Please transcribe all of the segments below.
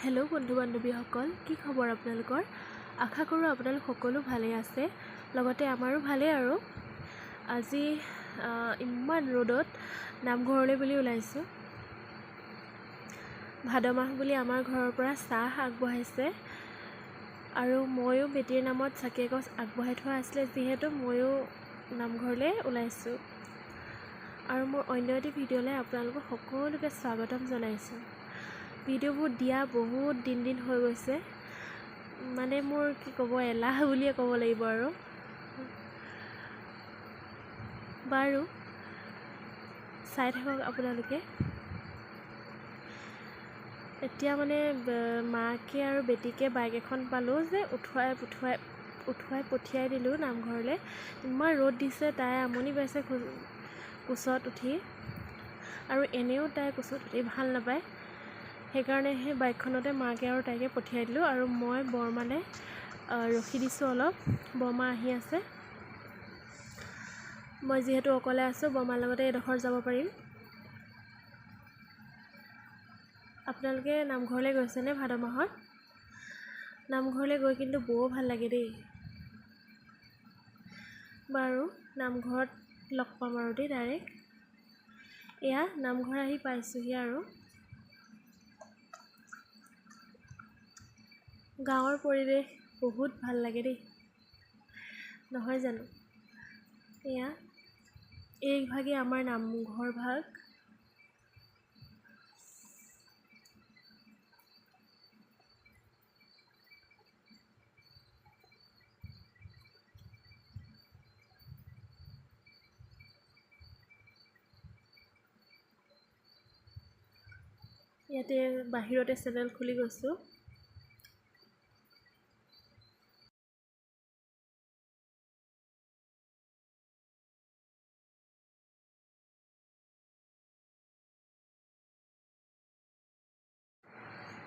Hello' বন্ধু বান্ধৱীসকল, কি খবৰ আপোনালোকৰ? আশা কৰোঁ আপোনালোক সকলো ভালেই আছে, লগতে আমাৰো ভালেই। আৰু আজি ইমান ৰ'দত নামঘৰলৈ বুলি ওলাইছোঁ। ভাদ মাহ বুলি আমাৰ ঘৰৰ পৰা চাহ আগবঢ়াইছে, আৰু ময়ো বেটীৰ নামত চাকি এগছ আগবঢ়াই থোৱা আছিলে, যিহেতু ময়ো নামঘৰলৈ ওলাইছোঁ। আৰু মোৰ অন্য এটি ভিডিঅ'লৈ আপোনালোকক সকলোকে স্বাগতম জনাইছোঁ। ভিডিঅ'বোৰ দিয়া বহুত দিন হৈ গৈছে, মানে মোৰ কি ক'ব, এলাহ বুলিয়ে ক'ব লাগিব। আৰু বাৰু চাই থাকক আপোনালোকে। এতিয়া মানে মাকে আৰু বেটীকে বাইক এখন পালোঁ যে উঠুৱাই পঠিয়াই দিলোঁ নামঘৰলৈ। ইমান ৰ'দ দিছে, তাই আমনি পাইছে কোচত উঠি, আৰু এনেও তাই কোচত উঠি ভাল নাপায়। সেইকাৰণে সেই বাইকখনতে মাকে আৰু তাইকে পঠিয়াই দিলোঁ, আৰু মই বৰমালৈ ৰখি দিছোঁ অলপ। বৰমা আহি আছে। মই যিহেতু অকলে আছোঁ, বৰমাৰ লগতে এডোখৰ যাব পাৰিম। আপোনালোকে নামঘৰলৈ গৈছেনে ভাদ মাহত? নামঘৰলৈ গৈ কিন্তু বৰ ভাল লাগে দেই। বাৰু নামঘৰত লগ পাম আৰু দেই ডাইৰেক্ট। এয়া নামঘৰ আহি পাইছোঁহি। আৰু গাঁৱৰ পৰিৱেশ বহুত ভাল লাগে দেই, নহয় জানো? এয়া এইভাগে আমাৰ নামঘৰ ভাগ। ইয়াতে বাহিৰতে চেনেল খুলি গৈছোঁ।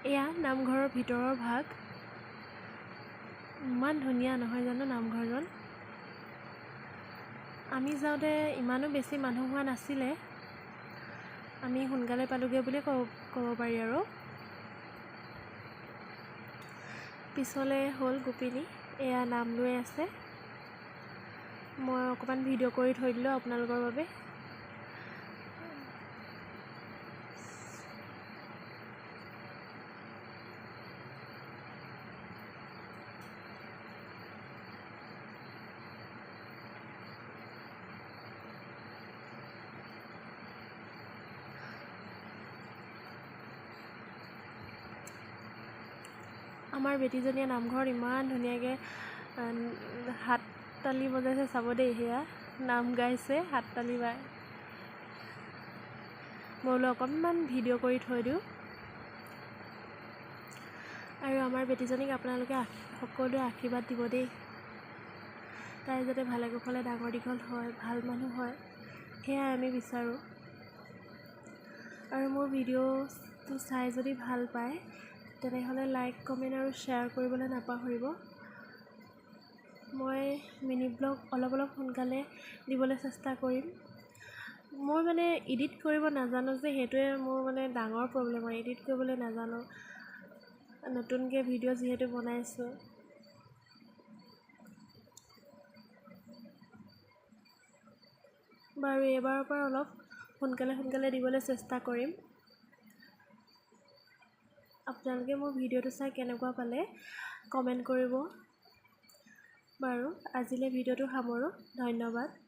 এয়া নামঘৰৰ ভিতৰৰ ভাগ। ইমান ধুনীয়া নহয় জানো নামঘৰজন? আমি যাওঁতে ইমানো বেছি মানুহ হোৱা নাছিলে, আমি সোনকালে পালোগৈ বুলিয়ে ক'ব পাৰি। আৰু পিছলৈ হ'ল গোপিনী, এয়া নাম লৈ আছে। মই অকণমান ভিডিঅ' কৰি থৈ দিলোঁ আপোনালোকৰ বাবে। আমাৰ বেটীজনীয়ে নামঘৰত ইমান ধুনীয়াকৈ হাত তালি বজাইছে, চাব দেই। সেয়া নাম গাইছে, হাত তালি বাই। মই বোলো অকণমান ভিডিঅ' কৰি থৈ দিওঁ। আৰু আমাৰ বেটীজনীক আপোনালোকে সকলোৱে আশীৰ্বাদ দিব দেই। তাই যাতে ভালে কুশলে ডাঙৰ দীঘল হয়, ভাল মানুহ হয়, সেয়াই আমি বিচাৰোঁ। আৰু মোৰ ভিডিঅ'টো চাই যদি ভাল পায়, তেনেহ'লে লাইক, কমেণ্ট আৰু শ্বেয়াৰ কৰিবলৈ নাপাহৰিব। মই মিনি ব্লগ অলপ সোনকালে দিবলৈ চেষ্টা কৰিম। মই মানে এডিট কৰিব নাজানো যে, সেইটোৱে মোৰ মানে ডাঙৰ প্ৰব্লেম হয়। এডিট কৰিবলৈ নাজানো, নতুনকৈ ভিডিঅ' যিহেতু বনাইছোঁ। বাৰু এইবাৰৰ পৰা অলপ সোনকালে দিবলৈ চেষ্টা কৰিম। আপোনালোকে মোৰ ভিডিঅ'টো চাই কেনেকুৱা পালে কমেণ্ট কৰিব। বাৰু আজিলৈ ভিডিঅ'টো সামৰোঁ, ধন্যবাদ।